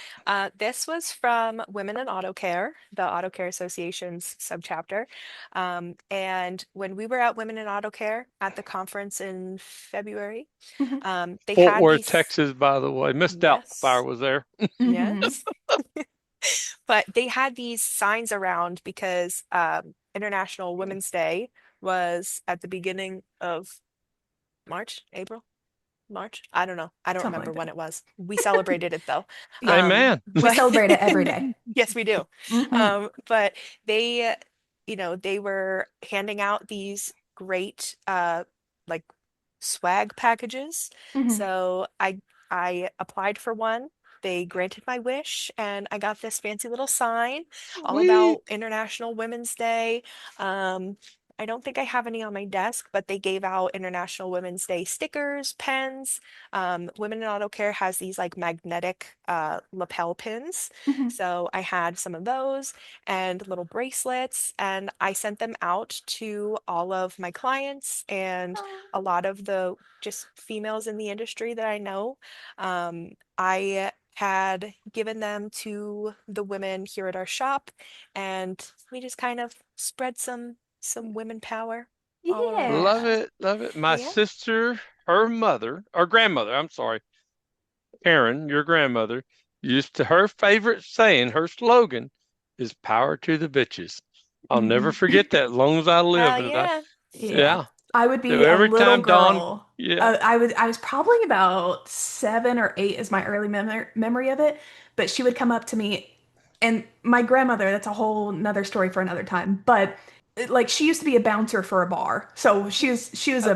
this was from Women in Auto Care, the Auto Care Association's subchapter. And when we were at Women in Auto Care at the conference in February, Hmm. they Fort had Worth, these, Texas, by the way. Miss Doubtfire yes, was there. Hmm. yes, but they had these signs around because International Women's Day was at the beginning of March, April. March? I don't know. I don't Something remember like when that. it was. We celebrated it though. Amen. We But celebrate it every day. yes, we do. Hmm. But they, they were handing out these great like swag packages. Hmm. So I applied for one. They granted my wish, and I got this fancy little sign all Sweet. about International Women's Day. Um, I don't think I have any on my desk, but they gave out International Women's Day stickers, pens. Women in Auto Care has these like magnetic lapel pins. Hmm. So I had some of those and little bracelets, and I sent them out to all of my clients and a lot of the just females in the industry that I know. I had given them to the women here at our shop, and we just kind of spread some women power all around. Love Yeah. it. Love it. My Yeah. sister, her mother, or grandmother, I'm sorry, Karen, your grandmother, used to, her favorite saying, her slogan is power to the bitches. I'll never Hmm. forget that as long as I live. And Yeah. Yeah. yeah. I would So be a every little time Dawn, girl. yeah. I was probably about 7 or 8 is my early memory of it. But she would come up to me, and my grandmother, that's a whole nother story for another time. But like she used to be a bouncer for a bar. So Okay. she was a A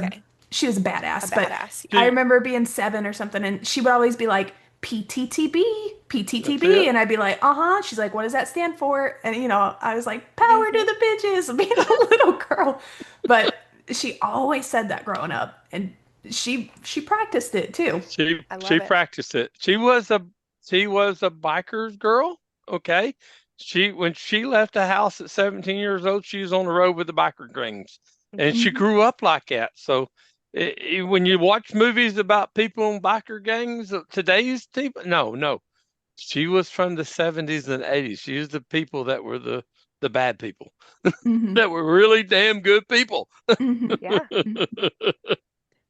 badass. But badass. I She, remember being 7 or something, and she would always be like, PTTB, that's PTTB. it. And I'd be like, uh-huh. She's like, what does that stand for? And I was like, power to Hmm. the bitches, being a little girl. But she always said that growing up, and she practiced it too. I She love it. practiced it. She was a biker's girl. Okay. She when she left the house at 17 years old, she was on the road with the biker gangs, and Hmm. she Hmm. grew up like that. So when you watch movies about people in biker gangs, today's people, no, no, she was from the 70s and 80s. She was the people that were the bad people Hmm. that were really damn good people. Hmm. Yeah.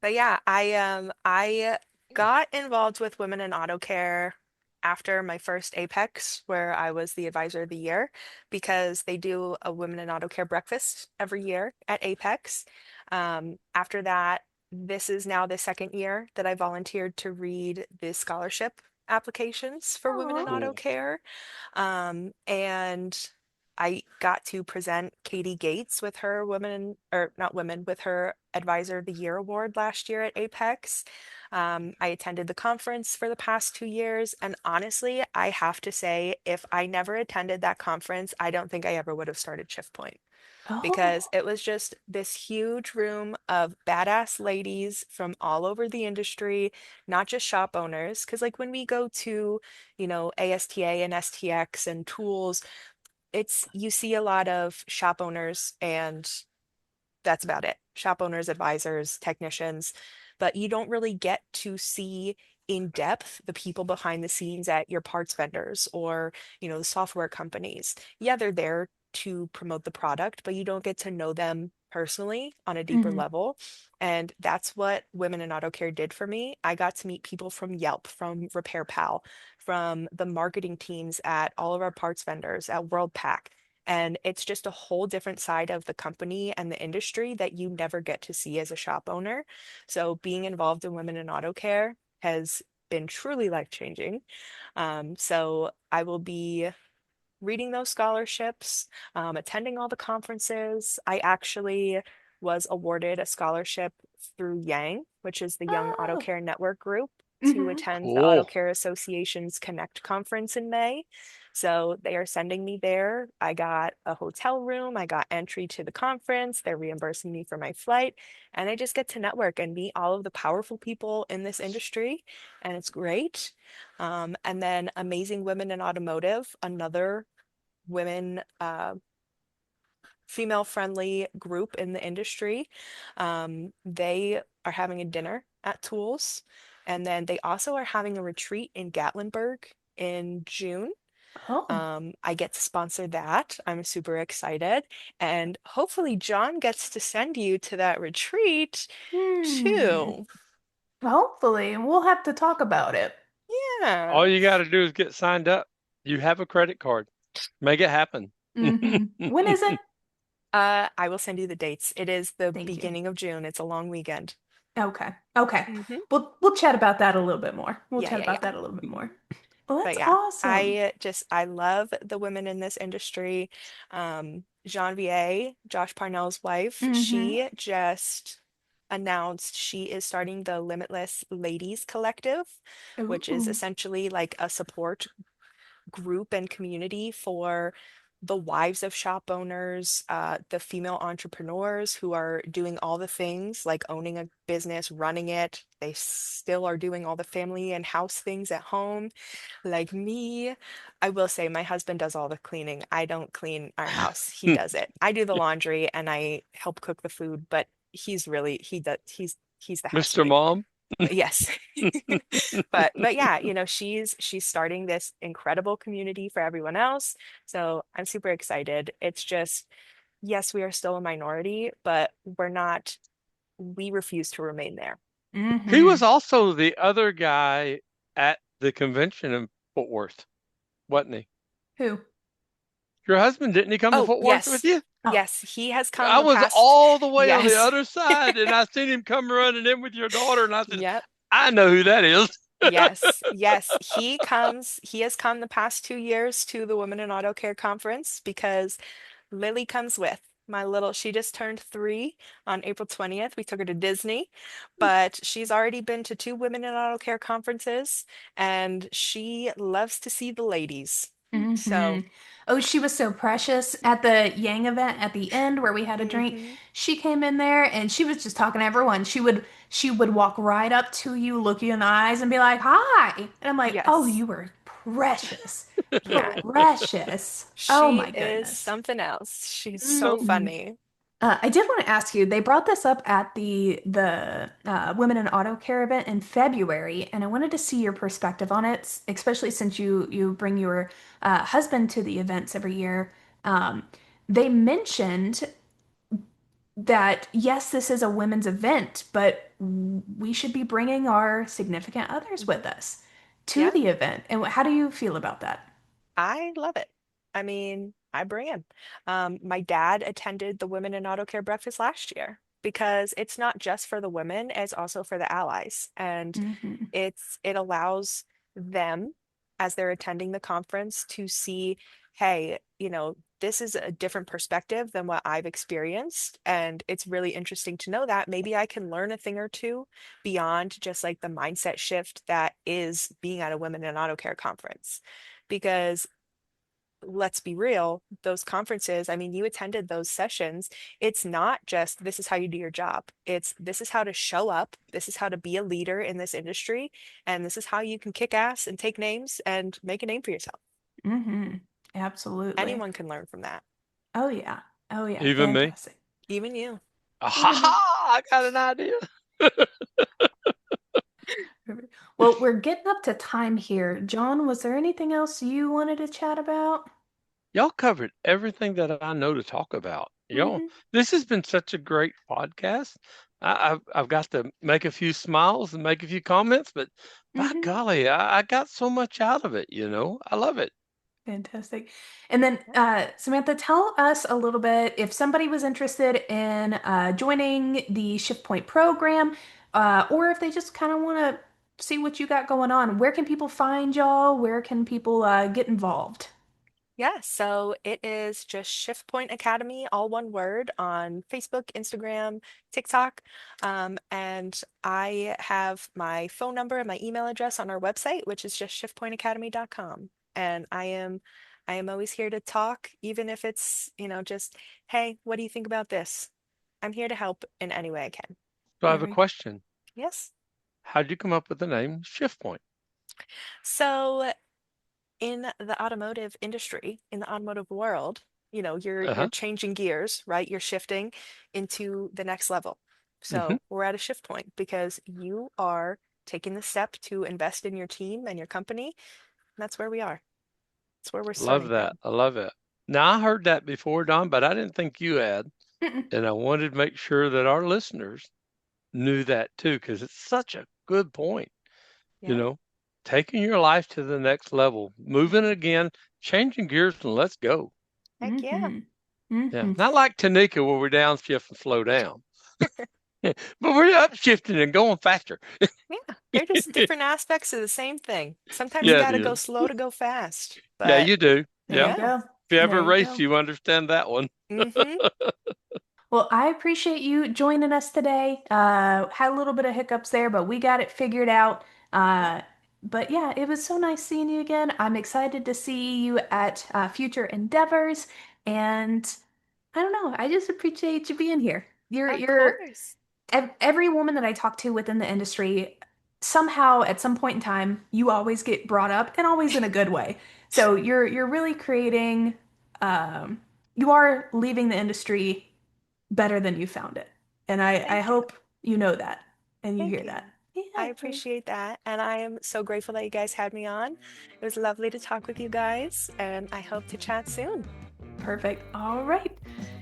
But yeah, I got involved with Women in Auto Care after my first Apex, where I was the advisor of the year, because they do a Women in Auto Care breakfast every year at Apex. After that, this is now the second year that I volunteered to read the scholarship applications for Women in Aw. Auto Cool. Care. And I got to present Katie Gates with her women, or not women, with her Advisor of the Year award last year at Apex. I attended the conference for the past 2 years, and honestly, I have to say, if I never attended that conference, I don't think I ever would have started ShiftPoint, because Oh. it was just this huge room of badass ladies from all over the industry, not just shop owners. Because, like, when we go to, ASTA and STX and tools, you see a lot of shop owners, and that's about it. Shop owners, advisors, technicians, but you don't really get to see in depth the people behind the scenes at your parts vendors or, the software companies. Yeah, they're there to promote the product, but you don't get to know them personally on a deeper Hmm. level. And that's what Women in Auto Care did for me. I got to meet people from Yelp, from Repair Pal, from the marketing teams at all of our parts vendors at WorldPack. And it's just a whole different side of the company and the industry that you never get to see as a shop owner. So being involved in Women in Auto Care has been truly life-changing. So I will be reading those scholarships, attending all the conferences. I actually was awarded a scholarship through Yang, which is the Young Auto Oh. Care Network group, to Hmm. attend the Auto Cool. Care Association's Connect conference in May. So they are sending me there. I got a hotel room, I got entry to the conference, they're reimbursing me for my flight, and I just get to network and meet all of the powerful people in this industry, and it's great. And then Amazing Women in Automotive, another women female friendly group in the industry. They are having a dinner at Tools, and then they also are having a retreat in Gatlinburg in June. Oh. I get to sponsor that. I'm super excited. And hopefully, John gets to send you to that retreat Hmm. too. Hopefully, we'll have to talk about it. All Yeah. you got to do is get signed up. You have a credit card. Make it happen. When is it? I will send you the dates. It is the Thank you. beginning of June. It's a long weekend. Okay. Okay. Hmm. We'll chat about that a little bit more. We'll Yeah, chat yeah, about yeah. that a little bit more. Well, But that's yeah, awesome. I love the women in this industry. Janvier, Josh Parnell's wife, Mm-hmm. she just announced she is starting the Limitless Ladies Collective, which is Ooh. essentially like a support group and community for the wives of shop owners, the female entrepreneurs who are doing all the things like owning a business, running it. They still are doing all the family and house things at home, like me. I will say my husband does all the cleaning. I don't clean our house. He does it. I do the laundry and I help cook the food, but he's the Mr. housemaid. Mom. Yes. But yeah, she's starting this incredible community for everyone else. So I'm super excited. It's just, yes, we are still a minority, but we refuse to remain there. He was Mm-hmm. also the other guy at the convention in Fort Worth, wasn't he? Who? Your husband, didn't he come to Oh, Fort Worth with yes. you? Oh. Yes, he has come I the was past, all the way on the yes. other side, and I seen him come running in with your daughter, and I said, Yep. I know who that is. Yes, yes. He has come the past 2 years to the Women in Auto Care conference because Lily comes with she just turned 3 on April 20th. We took her to Disney, but she's already been to 2 Women in Auto Care conferences and she loves to see the ladies. So, Mm-hmm. Oh, she was so precious at the Yang event at the end where we had a drink. mhm, She came in there and she was just talking to everyone. She would walk right up to you, look you in the eyes, and be like, "Hi." And I'm like, "Oh, yes. you were precious. Yeah, Precious." Oh she my is goodness. something else. She's so Hmm. funny. I did want to ask you, they brought this up at the Women in Auto Care event in February, and I wanted to see your perspective on it, especially since you bring your husband to the events every year. Um, they mentioned that yes, this is a women's event, but we should be bringing our significant others Mhm. with us to Yeah. the event. And how do you feel about that? I love it. I mean, I bring him. My dad attended the Women in Auto Care breakfast last year because it's not just for the women, it's also for the allies. And Hmm. it allows them, as they're attending the conference, to see, hey, this is a different perspective than what I've experienced. And it's really interesting to know that maybe I can learn a thing or two beyond just like the mindset shift that is being at a Women in Auto Care conference. Because let's be real, those conferences, I mean, you attended those sessions. It's not just this is how you do your job. It's this is how to show up. This is how to be a leader in this industry. And this is how you can kick ass and take names and make a name for yourself. Hmm. Absolutely. Anyone can learn from that, Oh yeah. Oh yeah. Even me. Fantastic. even you. Ha Even me. ha! I got an idea. Well, we're getting up to time here. John, was there anything else you wanted to chat about? Y'all covered everything that I know to talk about. Y'all, Hmm. this has been such a great podcast. I've got to make a few smiles and make a few comments, but by Hmm. golly, I got so much out of it. I love it. Fantastic. And then, Samantha, tell us a little bit if somebody was interested in joining the ShiftPoint program, or if they just kind of want to see what you got going on. Where can people find y'all? Where can people get involved? Yeah, so it is just ShiftPoint Academy, all one word, on Facebook, Instagram, TikTok. And I have my phone number and my email address on our website, which is just shiftpointacademy.com. And I am always here to talk, even if it's, just, hey, what do you think about this? I'm here to help in any way I can. So I have a Very. question. Yes. How'd you come up with the name Shift Point? So in the automotive industry, in the automotive world, you're Uh-huh. changing gears, right? You're shifting into the next level. Hmm. So we're at a shift point because you are taking the step to invest in your team and your company. And that's where we are. That's where we're Love starting that. from. I love it. Now I heard that before, Don, but I didn't think you had. Mm-mm. And I wanted to make sure that our listeners knew that too, because it's such a good point. you Yeah. know, taking your life to the next level, moving again, changing gears, and let's go. Heck yeah. Hmm. Yeah, Hmm. not like Tanika where we're downshift and slow down, but we're upshifting and going faster. Yeah. They're just different aspects of the same thing. Sometimes you Yeah, it got to go is. slow to go fast. Yeah, But you do. There Yeah. you If yeah. go. you ever There you race, go. you understand that one. Mm-hmm. Well, I appreciate you joining us today. Had a little bit of hiccups there, but we got it figured out. Yeah. But yeah, it was so nice seeing you again. I'm excited to see you at future endeavors, and I don't know. I just appreciate you being here. Of You're course. every woman that I talk to within the industry, somehow at some point in time, you always get brought up and always in a good way. So you're really creating, um, you are leaving the industry better than you found it. And I Thank you. hope you know that and you Thank hear you. that. Yeah, I you're appreciate that. And I am so grateful that you guys had me on. It was lovely to talk with you guys, and I hope to chat soon. perfect. All right.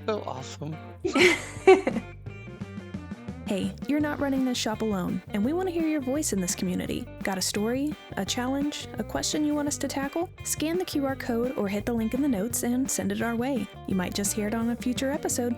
So awesome. Hey, you're not running this shop alone, and we want to hear your voice in this community. Got a story, a challenge, a question you want us to tackle? Scan the QR code or hit the link in the notes and send it our way. You might just hear it on a future episode.